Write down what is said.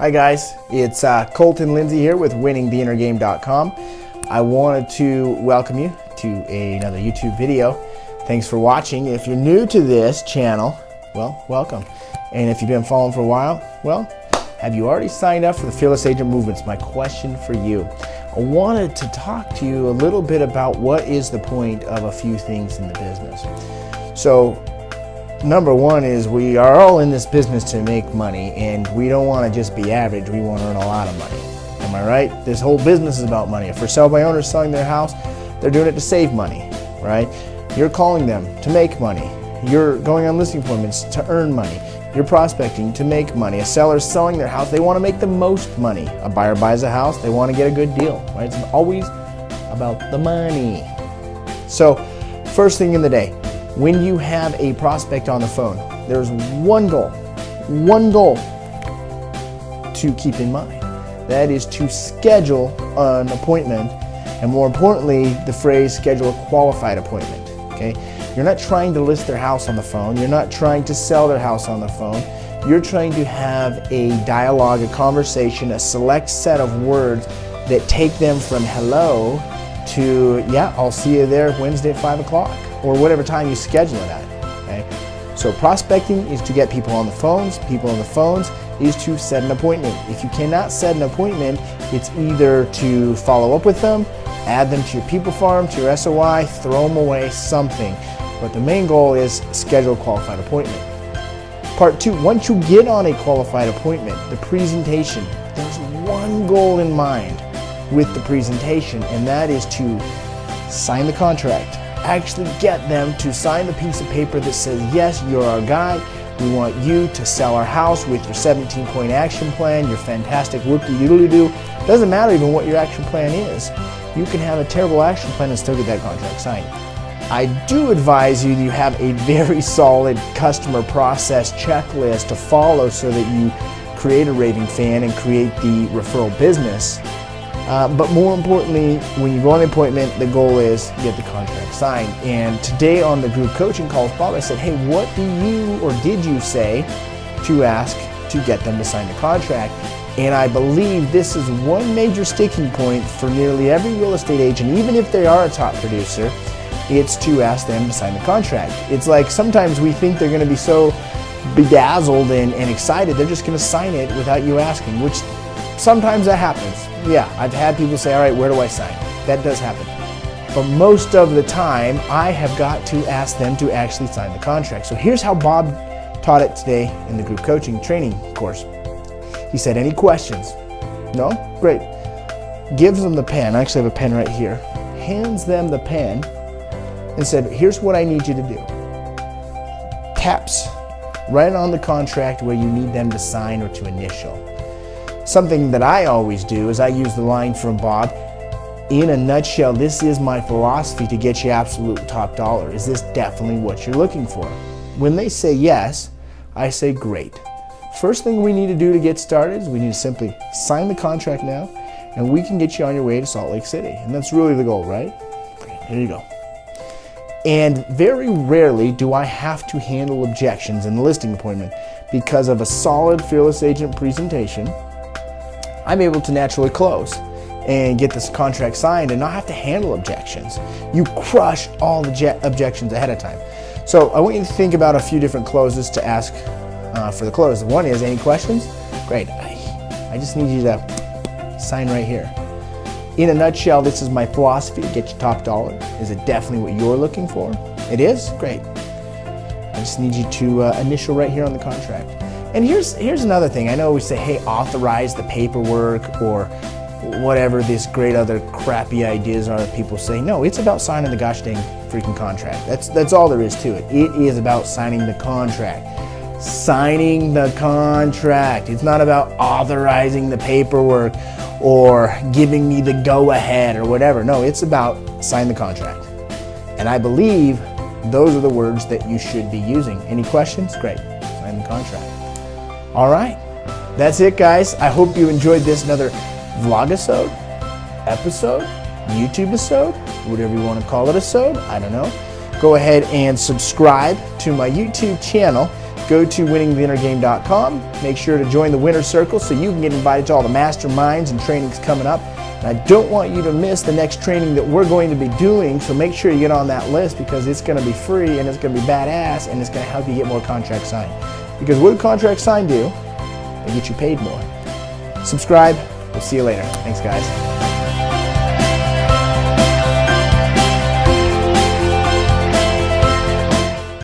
Hi guys, it's Colton Lindsay here with winningtheinnergame.com. I wanted to welcome you to another YouTube video. Thanks for watching. If you're new to this channel, well, welcome. And if you've been following for a while, well, have you already signed up for the Fearless Agent Movement? It's my question for you. I wanted to talk to you a little bit about what is the point of a few things in the business. So, number one is we are all in this business to make money, and we don't want to just be average. We want to earn a lot of money. Am I right? This whole business is about money. If for sale by owners selling their house, they're doing it to save money, right? You're calling them to make money. You're going on listing appointments to earn money. You're prospecting to make money. A seller's selling their house, they want to make the most money. A buyer buys a house, they want to get a good deal, right? It's always about the money. So, first thing in the day, when you have a prospect on the phone, there's one goal to keep in mind. That is to schedule an appointment, and more importantly, the phrase schedule a qualified appointment, okay? You're not trying to list their house on the phone. You're not trying to sell their house on the phone. You're trying to have a dialogue, a conversation, a select set of words that take them from hello to, yeah, I'll see you there Wednesday at 5 o'clock or whatever time you schedule it at, okay? So prospecting is to get people on the phones. People on the phones is to set an appointment. If you cannot set an appointment, it's either to follow up with them, add them to your people farm, to your SOI, throw them away, something. But the main goal is schedule a qualified appointment. Part two, once you get on a qualified appointment, the presentation, there's one goal in mind with the presentation, and that is to sign the contract. Actually get them to sign the piece of paper that says, yes, you're our guy. We want you to sell our house with your 17-point action plan, your fantastic whoop-de-doodle-doo. Doesn't matter even what your action plan is. You can have a terrible action plan and still get that contract signed. I do advise you that you have a very solid customer process checklist to follow so that you create a raving fan and create the referral business. But more importantly, when you go on the appointment, the goal is get the contract signed. And today on the group coaching call with Bob, I said, hey, what do you or did you say to ask to get them to sign the contract? And I believe this is one major sticking point for nearly every real estate agent, even if they are a top producer, it's to ask them to sign the contract. It's like sometimes we think they're going to be so bedazzled and excited, they're just going to sign it without you asking, which sometimes that happens. Yeah, I've had people say, all right, where do I sign? That does happen. But most of the time, I have got to ask them to actually sign the contract. So here's how Bob taught it today in the group coaching training course. He said, any questions? No? Great. Gives them the pen. I actually have a pen right here. Hands them the pen and said, here's what I need you to do. Taps right on the contract where you need them to sign or to initial. Something that I always do is I use the line from Bob, in a nutshell, this is my philosophy to get you absolute top dollar. Is this definitely what you're looking for? When they say yes, I say great. First thing we need to do to get started is we need to simply sign the contract now, and we can get you on your way to Salt Lake City. And that's really the goal, right? Here you go. And very rarely do I have to handle objections in the listing appointment. Because of a solid Fearless Agent presentation, I'm able to naturally close and get this contract signed and not have to handle objections. You crush all the objections ahead of time. So I want you to think about a few different closes to ask for the close. One is, any questions? Great. I just need you to sign right here. In a nutshell, this is my philosophy to get you top dollar. Is it definitely what you're looking for? It is? Great. I just need you to initial right here on the contract. And here's another thing. I know we say, hey, authorize the paperwork or whatever these great other crappy ideas are that people say. No, it's about signing the gosh dang freaking contract. That's all there is to it. It is about signing the contract. Signing the contract. It's not about authorizing the paperwork or giving me the go-ahead or whatever. No, it's about sign the contract. And I believe those are the words that you should be using. Any questions? Great. Sign the contract. All right. That's it, guys. I hope you enjoyed this. Another vlog-isode, episode, YouTube-isode, whatever you want to call it, isode. I don't know. Go ahead and subscribe to my YouTube channel. go to winningtheinnergame.com. Make sure to join the winner circle so you can get invited to all the masterminds and trainings coming up. And I don't want you to miss the next training that we're going to be doing, so make sure you get on that list because it's going to be free and it's going to be badass and it's going to help you get more contracts signed. Because what do contracts signed do? They get you paid more. Subscribe. We'll see you later. Thanks, guys.